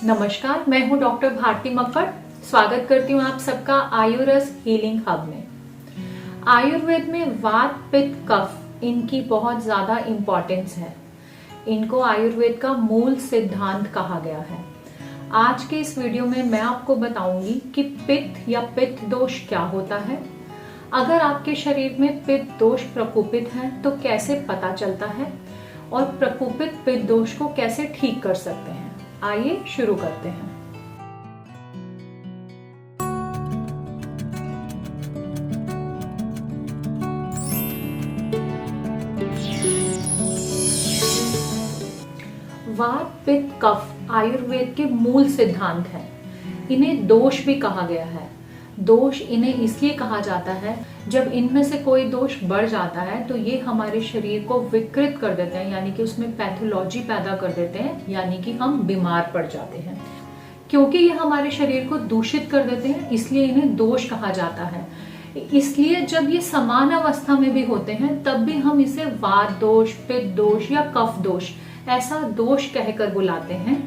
नमस्कार, मैं हूं डॉक्टर भारती मक्कड़। स्वागत करती हूं आप सबका आयुरस हीलिंग हब में। आयुर्वेद में वात, पित्त, कफ इनकी बहुत ज्यादा इंपॉर्टेंस है। इनको आयुर्वेद का मूल सिद्धांत कहा गया है। आज के इस वीडियो में मैं आपको बताऊंगी कि पित्त या पित्त दोष क्या होता है। अगर आपके शरीर में पित्त दोष प्रकोपित है तो कैसे पता चलता है और प्रकोपित पित्त दोष को कैसे ठीक कर सकते हैं। आइए शुरू करते हैं। वात, पित्त, कफ आयुर्वेद के मूल सिद्धांत हैं। इन्हें दोष भी कहा गया है। दोष इन्हें इसलिए कहा जाता है जब इनमें से कोई दोष बढ़ जाता है तो ये हमारे शरीर को विकृत कर देते हैं, यानी कि उसमें पैथोलॉजी पैदा कर देते हैं, यानी कि हम बीमार पड़ जाते हैं। क्योंकि ये हमारे शरीर को दूषित कर देते हैं इसलिए इन्हें दोष कहा जाता है। इसलिए जब ये समान अवस्था में भी होते हैं तब भी हम इसे वात दोष, पित्त दोष या कफ दोष ऐसा दोष कहकर बुलाते हैं,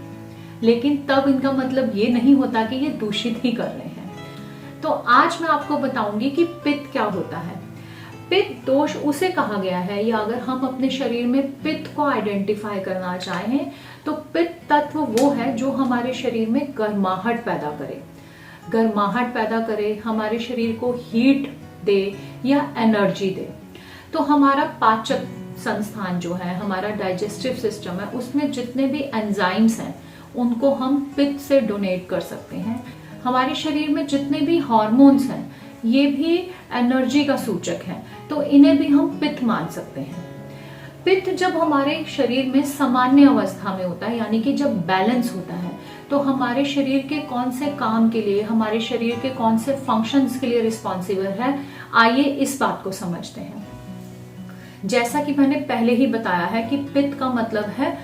लेकिन तब इनका मतलब ये नहीं होता कि ये दूषित ही कर रहे हैं। तो आज मैं आपको बताऊंगी कि पित्त क्या होता है। पित्त दोष उसे कहा गया है, या अगर हम अपने शरीर में पित्त को आइडेंटिफाई करना चाहें तो पित्त तत्व वो है जो हमारे शरीर में गर्माहट पैदा करे। गर्माहट पैदा करे, हमारे शरीर को हीट दे या एनर्जी दे। तो हमारा पाचक संस्थान जो है, हमारा डाइजेस्टिव सिस्टम है, उसमें जितने भी एंजाइम्स हैं उनको हम पित्त से डोनेट कर सकते हैं। हमारे शरीर में जितने भी हार्मोन्स हैं ये भी एनर्जी का सूचक है, तो इन्हें भी हम पित्त मान सकते हैं। पित्त जब हमारे शरीर में सामान्य अवस्था में होता है, यानी कि जब बैलेंस होता है, तो हमारे शरीर के कौन से काम के लिए, हमारे शरीर के कौन से फंक्शंस के लिए रिस्पॉन्सिबल है, आइए इस बात को समझते हैं। जैसा कि मैंने पहले ही बताया है कि पित्त का मतलब है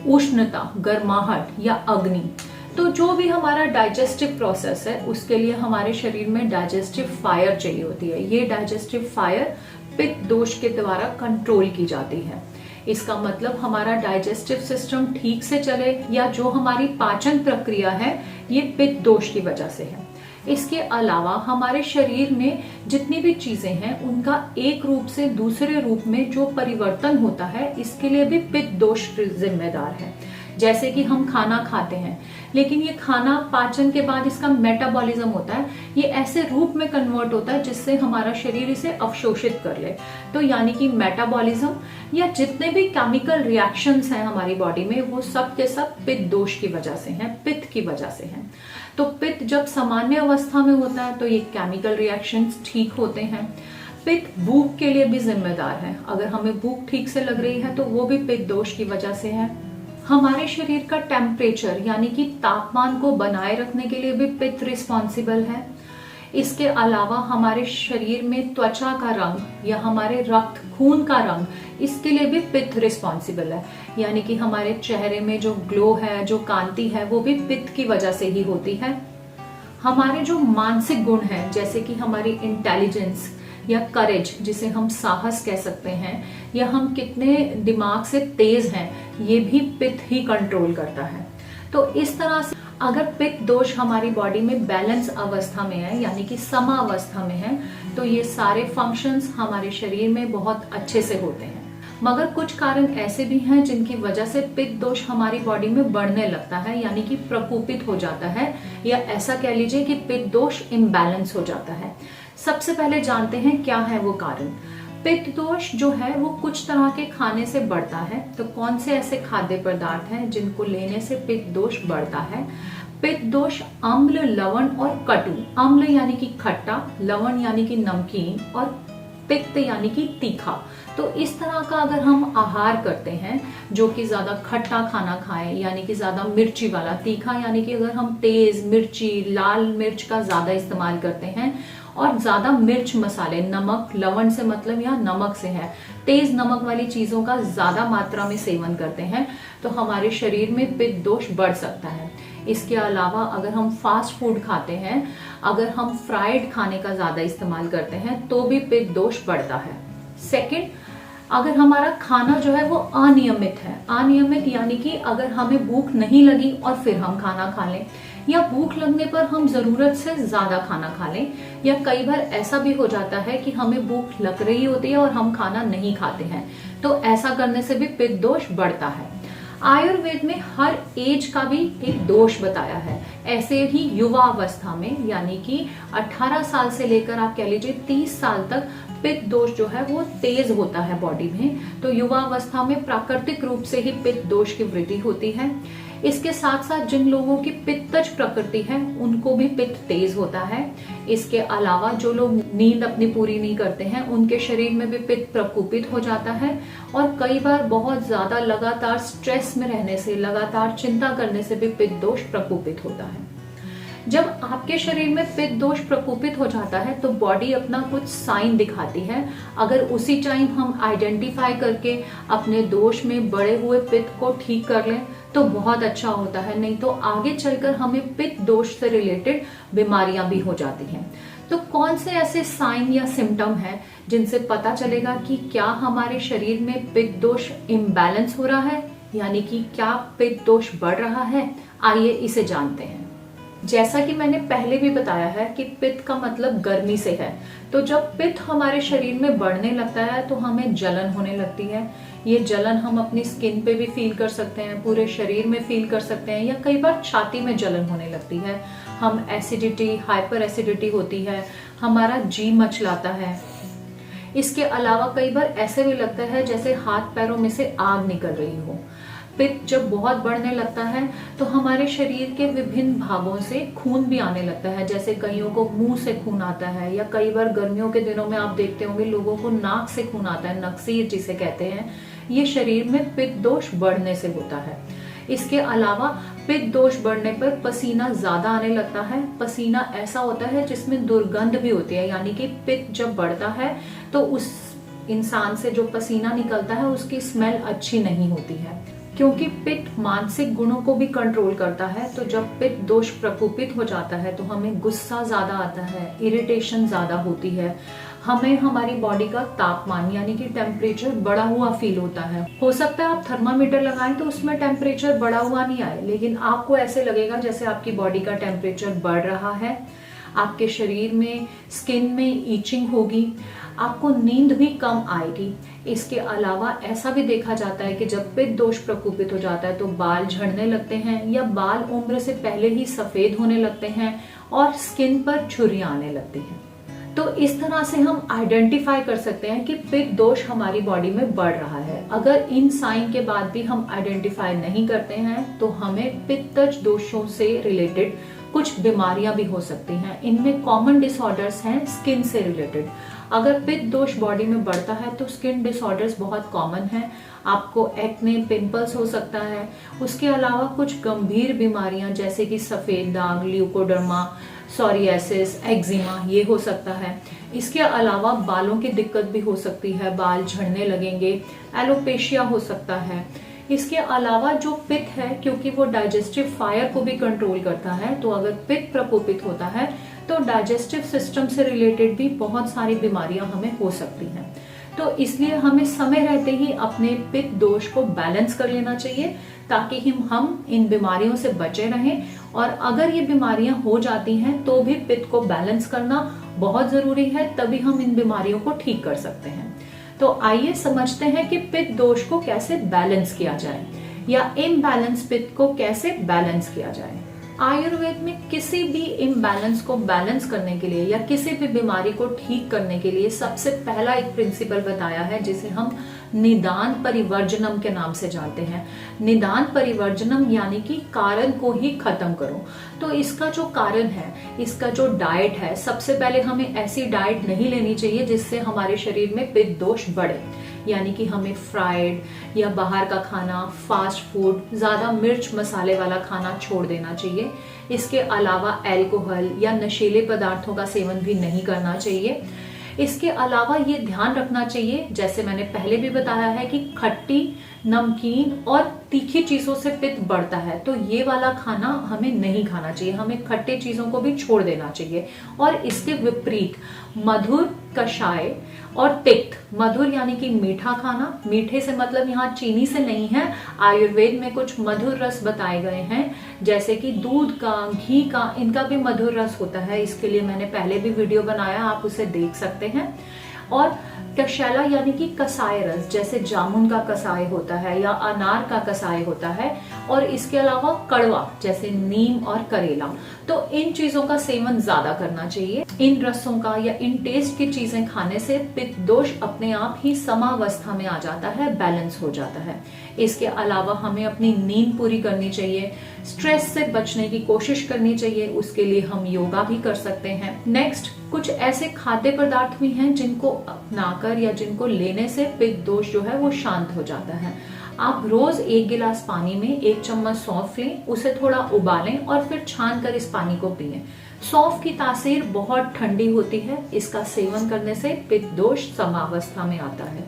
उष्णता, गर्माहट या अग्नि। तो जो भी हमारा डाइजेस्टिव प्रोसेस है उसके लिए हमारे शरीर में डाइजेस्टिव फायर चाहिए होती है। ये डाइजेस्टिव फायर पित्त दोष के द्वारा कंट्रोल की जाती है। इसका मतलब हमारा डाइजेस्टिव सिस्टम ठीक से चले या जो हमारी पाचन प्रक्रिया है ये पित्त दोष की वजह से है। इसके अलावा हमारे शरीर में जितनी भी चीजें हैं उनका एक रूप से दूसरे रूप में जो परिवर्तन होता है इसके लिए भी पित्त दोष जिम्मेदार है। जैसे कि हम खाना खाते हैं, लेकिन ये खाना पाचन के बाद इसका मेटाबॉलिज्म होता है, ये ऐसे रूप में कन्वर्ट होता है जिससे हमारा शरीर इसे अवशोषित कर ले। तो यानी कि मेटाबॉलिज्म या जितने भी केमिकल रिएक्शंस हैं हमारी बॉडी में वो सब के सब पित्त दोष की वजह से हैं, पित्त की वजह से हैं। तो पित्त जब सामान्य अवस्था में होता है तो ये केमिकल रिएक्शंस ठीक होते हैं। पित्त भूख के लिए भी जिम्मेदार है। अगर हमें भूख ठीक से लग रही है तो वो भी पित्त दोष की वजह से है। हमारे शरीर का टेम्परेचर यानी कि तापमान को बनाए रखने के लिए भी पित्त रिस्पॉन्सिबल है। इसके अलावा हमारे शरीर में त्वचा का रंग या हमारे रक्त खून का रंग, इसके लिए भी पित्त रिस्पॉन्सिबल है। यानी कि हमारे चेहरे में जो ग्लो है, जो कांति है, वो भी पित्त की वजह से ही होती है। हमारे जो मानसिक गुण हैं, जैसे कि हमारी इंटेलिजेंस या करेज, जिसे हम साहस कह सकते हैं, या हम कितने दिमाग से तेज हैं, ये भी पित्त ही कंट्रोल करता है। तो इस तरह से अगर पित्त दोष हमारी बॉडी में बैलेंस अवस्था में है, यानी कि समा अवस्था में है, तो ये सारे फंक्शंस हमारे शरीर में बहुत अच्छे से होते हैं। मगर कुछ कारण ऐसे भी हैं जिनकी वजह से पित्त दोष हमारी बॉडी में बढ़ने लगता है, यानी कि प्रकोपित हो जाता है, या ऐसा कह लीजिए कि पित्त दोष इम्बैलेंस हो जाता है। सबसे पहले जानते हैं क्या है वो कारण। पित्त दोष जो है वो कुछ तरह के खाने से बढ़ता है। तो कौन से ऐसे खाद्य पदार्थ हैं जिनको लेने से पित्त दोष बढ़ता है? पित्त दोष अम्ल, लवण और कटु। अम्ल यानी कि खट्टा, लवण यानी कि नमकीन और पित्त यानी कि तीखा। तो इस तरह का अगर हम आहार करते हैं जो कि ज्यादा खट्टा खाना खाएं, यानी कि ज्यादा मिर्ची वाला, तीखा यानी कि अगर हम तेज मिर्ची, लाल मिर्च का ज्यादा इस्तेमाल करते हैं और ज्यादा मिर्च मसाले, नमक, लवण से मतलब यहाँ नमक से है, तेज नमक वाली चीजों का ज्यादा मात्रा में सेवन करते हैं, तो हमारे शरीर में पित्त दोष बढ़ सकता है। इसके अलावा अगर हम फास्ट फूड खाते हैं, अगर हम फ्राइड खाने का ज्यादा इस्तेमाल करते हैं तो भी पित्त दोष बढ़ता है। सेकंड, अगर हमारा खाना जो है वो अनियमित है, अनियमित यानी कि अगर हमें भूख नहीं लगी और फिर हम खाना खा लें, या भूख लगने पर हम जरूरत से ज्यादा खाना खा लें, या कई बार ऐसा भी हो जाता है कि हमें भूख लग रही होती है और हम खाना नहीं खाते हैं, तो ऐसा करने से भी पित्त दोष बढ़ता है। आयुर्वेद में हर एज का भी एक दोष बताया है। ऐसे ही युवा अवस्था में यानी कि 18 साल से लेकर आप कह लीजिए 30 साल तक पित्त दोष जो है वो तेज होता है बॉडी में। तो युवा अवस्था में प्राकृतिक रूप से ही पित्त दोष की वृद्धि होती है। इसके साथ साथ जिन लोगों की पित्तज प्रकृति है उनको भी पित्त तेज होता है। इसके अलावा जो लोग नींद अपनी पूरी नहीं करते हैं उनके शरीर में भी पित्त प्रकोपित हो जाता है, और कई बार बहुत ज्यादा लगातार स्ट्रेस में रहने से, लगातार चिंता करने से भी पित्त दोष प्रकोपित होता है। जब आपके शरीर में पित्त दोष प्रकोपित हो जाता है तो बॉडी अपना कुछ साइन दिखाती है। अगर उसी टाइम हम आइडेंटिफाई करके अपने दोष में बढ़े हुए पित्त को ठीक कर लें तो बहुत अच्छा होता है, नहीं तो आगे चलकर हमें पित्त दोष से रिलेटेड बीमारियां भी हो जाती हैं। तो कौन से ऐसे साइन या सिम्टम हैं जिनसे पता चलेगा कि क्या हमारे शरीर में पित्त दोष इम्बैलेंस हो रहा है, यानी कि क्या पित्त दोष बढ़ रहा है? आइए इसे जानते हैं। जैसा कि मैंने पहले भी बताया है कि पित्त का मतलब गर्मी से है, तो जब पित्त हमारे शरीर में बढ़ने लगता है तो हमें जलन होने लगती है। ये जलन हम अपनी स्किन पे भी फील कर सकते हैं, पूरे शरीर में फील कर सकते हैं, या कई बार छाती में जलन होने लगती है। हम एसिडिटी, हाइपर एसिडिटी होती है, हमारा जी मचलाता है। इसके अलावा कई बार ऐसे भी लगता है जैसे हाथ पैरों में से आग निकल रही हो। पित्त जब बहुत बढ़ने लगता है तो हमारे शरीर के विभिन्न भागों से खून भी आने लगता है, जैसे कईयों को मुंह से खून आता है, या कई बार गर्मियों के दिनों में आप देखते होंगे लोगों को नाक से खून आता है, नक्सीर जिसे कहते हैं। ये शरीर में पित्त दोष बढ़ने से होता है। इसके अलावा पित्त दोष बढ़ने पर पसीना ज्यादा आने लगता है। पसीना ऐसा होता है जिसमें दुर्गंध भी होती है, यानी कि पित्त जब बढ़ता है तो उस इंसान से जो पसीना निकलता है उसकी स्मेल अच्छी नहीं होती है। क्योंकि पित्त मानसिक गुणों को भी कंट्रोल करता है, तो जब पित्त दोष प्रकोपित हो जाता है तो हमें गुस्सा ज्यादा आता है, इरिटेशन ज्यादा होती है, हमें हमारी बॉडी का तापमान यानी कि टेम्परेचर बढ़ा हुआ फील होता है। हो सकता है आप थर्मामीटर लगाएं तो उसमें टेम्परेचर बढ़ा हुआ नहीं आए, लेकिन आपको ऐसे लगेगा जैसे आपकी बॉडी का टेम्परेचर बढ़ रहा है। आपके शरीर में, स्किन में ईचिंग होगी, आपको नींद भी कम आएगी। इसके अलावा ऐसा भी देखा जाता है कि जब पित्त दोष प्रकोपित हो जाता है तो बाल झड़ने लगते हैं, या बाल उम्र से पहले ही सफेद होने लगते हैं, और स्किन पर झुर्रियां आने लगती हैं। तो इस तरह से हम आइडेंटिफाई कर सकते हैं कि पित्त दोष हमारी बॉडी में बढ़ रहा है। अगर इन साइन के बाद भी हम आइडेंटिफाई नहीं करते हैं तो हमें पित्तज दोषों से रिलेटेड कुछ बीमारियां भी हो सकती हैं। इनमें कॉमन डिसऑर्डर्स हैं स्किन से रिलेटेड। अगर पित्त दोष बॉडी में बढ़ता है तो स्किन डिसऑर्डर्स बहुत कॉमन है। आपको एक्ने, पिंपल्स हो सकता है। उसके अलावा कुछ गंभीर बीमारियां जैसे कि सफेद दाग, ल्यूकोडर्मा, सोरियासिस, एक्जिमा, ये हो सकता है। इसके अलावा बालों की दिक्कत भी हो सकती है, बाल झड़ने लगेंगे, एलोपेशिया हो सकता है। इसके अलावा जो पित्त है, क्योंकि वो डाइजेस्टिव फायर को भी कंट्रोल करता है, तो अगर पित्त प्रकोपित होता है तो डाइजेस्टिव सिस्टम से रिलेटेड भी बहुत सारी बीमारियां हमें हो सकती हैं। तो इसलिए हमें समय रहते ही अपने पित्त दोष को बैलेंस कर लेना चाहिए ताकि हम इन बीमारियों से बचे रहें। और अगर ये बीमारियां हो जाती हैं तो भी पित्त को बैलेंस करना बहुत जरूरी है, तभी हम इन बीमारियों को ठीक कर सकते हैं। तो आइए समझते हैं कि पित्त दोष को कैसे बैलेंस किया जाए, या इम्बैलेंस पित्त को कैसे बैलेंस किया जाए। आयुर्वेद में किसी भी इम्बैलेंस को बैलेंस करने के लिए या किसी भी बीमारी को ठीक करने के लिए सबसे पहला एक प्रिंसिपल बताया है जिसे हम निदान परिवर्जनम के नाम से जानते हैं। निदान परिवर्जनम यानी कि कारण को ही खत्म करो। तो इसका जो कारण है, इसका जो डाइट है, सबसे पहले हमें ऐसी डाइट नहीं लेनी चाहिए जिससे हमारे शरीर में पित्त दोष बढ़े। यानी कि हमें फ्राइड या बाहर का खाना, फास्ट फूड, ज्यादा मिर्च मसाले वाला खाना छोड़ देना चाहिए। इसके अलावा अल्कोहल या नशीले पदार्थों का सेवन भी नहीं करना चाहिए। इसके अलावा ये ध्यान रखना चाहिए, जैसे मैंने पहले भी बताया है, कि खट्टी, नमकीन और तीखी चीजों से पित्त बढ़ता है, तो ये वाला खाना हमें नहीं खाना चाहिए। हमें खट्टे चीजों को भी छोड़ देना चाहिए। और इसके विपरीत मधुर, कषाय और तिक्त। मधुर यानी कि मीठा खाना, मीठे से मतलब यहाँ चीनी से नहीं है। आयुर्वेद में कुछ मधुर रस बताए गए हैं, जैसे कि दूध का, घी का, इनका भी मधुर रस होता है। इसके लिए मैंने पहले भी वीडियो बनाया, आप उसे देख सकते हैं। और कषैला यानी कि कसाय रस, जैसे जामुन का कसाय होता है या अनार का कसाय होता है। और इसके अलावा कड़वा, जैसे नीम और करेला। तो इन चीजों का सेवन ज्यादा करना चाहिए। इन रसों का या इन टेस्ट की चीजें खाने से पित्त दोष अपने आप ही समावस्था में आ जाता है, बैलेंस हो जाता है। इसके अलावा हमें अपनी नींद पूरी करनी चाहिए, स्ट्रेस से बचने की कोशिश करनी चाहिए। उसके लिए हम योगा भी कर सकते हैं। नेक्स्ट, कुछ ऐसे खाद्य पदार्थ भी हैं जिनको अपनाकर या जिनको लेने से पित्त दोष जो है वो शांत हो जाता है। आप रोज 1 गिलास पानी में 1 चम्मच सौंफ लें, उसे थोड़ा उबालें और फिर छान कर इस पानी को पिएं। सौंफ की तासीर बहुत ठंडी होती है, इसका सेवन करने से पित्त दोष समावस्था में आता है।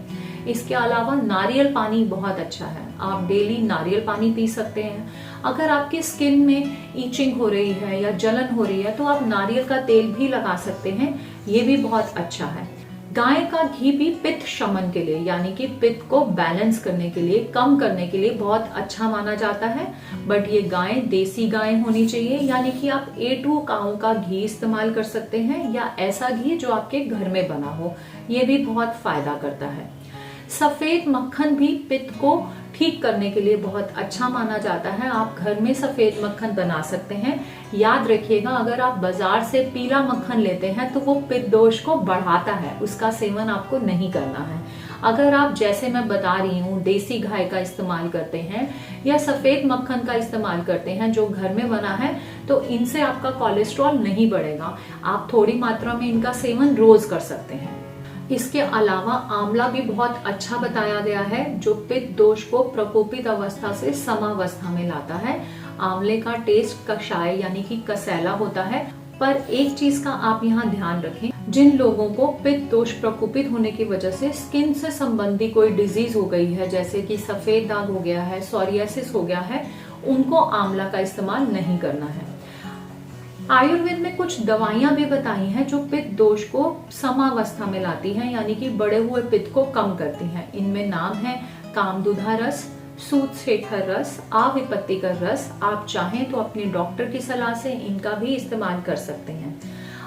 इसके अलावा नारियल पानी बहुत अच्छा है, आप डेली नारियल पानी पी सकते हैं। अगर आपकी स्किन में ईचिंग हो रही है या जलन हो रही है तो आप नारियल का तेल भी लगा सकते हैं, ये भी बहुत अच्छा है। गाय का घी भी पित्त शमन के लिए, यानी कि पित्त को बैलेंस करने के लिए, कम करने के लिए बहुत अच्छा माना जाता है। बट ये गाय देसी गाय होनी चाहिए, यानी कि आप A2 काऊ का घी इस्तेमाल कर सकते हैं या ऐसा घी जो आपके घर में बना हो, ये भी बहुत फायदा करता है। सफेद मक्खन भी पित्त को ठीक करने के लिए बहुत अच्छा माना जाता है। आप घर में सफेद मक्खन बना सकते हैं। याद रखिएगा, अगर आप बाजार से पीला मक्खन लेते हैं तो वो पित्त दोष को बढ़ाता है, उसका सेवन आपको नहीं करना है। अगर आप, जैसे मैं बता रही हूँ, देसी गाय का इस्तेमाल करते हैं या सफेद मक्खन का इस्तेमाल करते हैं जो घर में बना है, तो इनसे आपका कोलेस्ट्रॉल नहीं बढ़ेगा। आप थोड़ी मात्रा में इनका सेवन रोज कर सकते हैं। इसके अलावा आंवला भी बहुत अच्छा बताया गया है, जो पित्त दोष को प्रकोपित अवस्था से समावस्था में लाता है। आंवले का टेस्ट कषाय यानी कि कसैला होता है। पर एक चीज का आप यहाँ ध्यान रखें, जिन लोगों को पित्त दोष प्रकोपित होने की वजह से स्किन से संबंधी कोई डिजीज हो गई है, जैसे कि सफेद दाग हो गया है, सोरियासिस हो गया है, उनको आंवला का इस्तेमाल नहीं करना है। आयुर्वेद में कुछ दवाइयां भी बताई हैं जो पित्त दोष को समावस्था में लाती हैं, यानी कि बढ़े हुए पित्त को कम करती हैं। इनमें नाम है कामदुधा रस, सूतशेखर रस, आविपत्तिकर रस। आप चाहें तो अपने डॉक्टर की सलाह से इनका भी इस्तेमाल कर सकते हैं।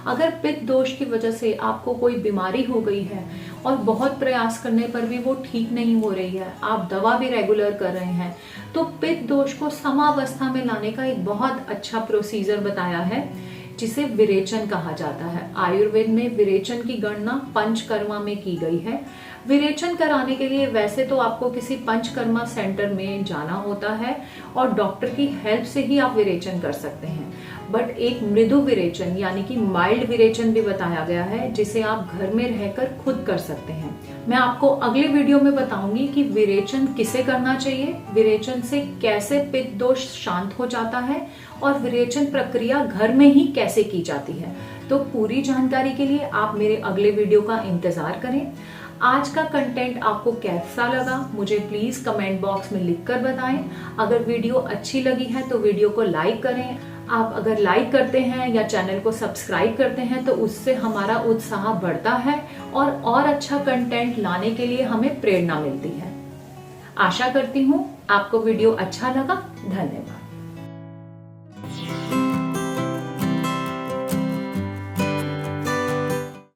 अगर पित्त दोष की वजह से आपको कोई बीमारी हो गई है और बहुत प्रयास करने पर भी वो ठीक नहीं हो रही है, आप दवा भी रेगुलर कर रहे हैं, तो पित्त दोष को समावस्था में लाने का एक बहुत अच्छा प्रोसीजर बताया है, जिसे विरेचन कहा जाता है। आयुर्वेद में विरेचन की गणना पंचकर्मा में की गई है। विरेचन कराने के लिए वैसे तो आपको किसी पंचकर्मा सेंटर में जाना होता है और डॉक्टर की हेल्प से ही आप विरेचन कर सकते हैं। बट एक मृदु विरेचन यानी कि माइल्ड विरेचन भी बताया गया है, जिसे आप घर में रहकर खुद कर सकते हैं। मैं आपको अगले वीडियो में बताऊंगी कि विरेचन किसे करना चाहिए, विरेचन से कैसे पित्त दोष शांत हो जाता है और विरेचन प्रक्रिया घर में ही कैसे की जाती है। तो पूरी जानकारी के लिए आप मेरे अगले वीडियो का इंतजार करें। आज का कंटेंट आपको कैसा लगा मुझे प्लीज कमेंट बॉक्स में लिखकर बताएं। अगर वीडियो अच्छी लगी है तो वीडियो को लाइक करें। आप अगर लाइक करते हैं या चैनल को सब्सक्राइब करते हैं तो उससे हमारा उत्साह बढ़ता है और अच्छा कंटेंट लाने के लिए हमें प्रेरणा मिलती है। आशा करती हूँ आपको वीडियो अच्छा लगा। धन्यवाद।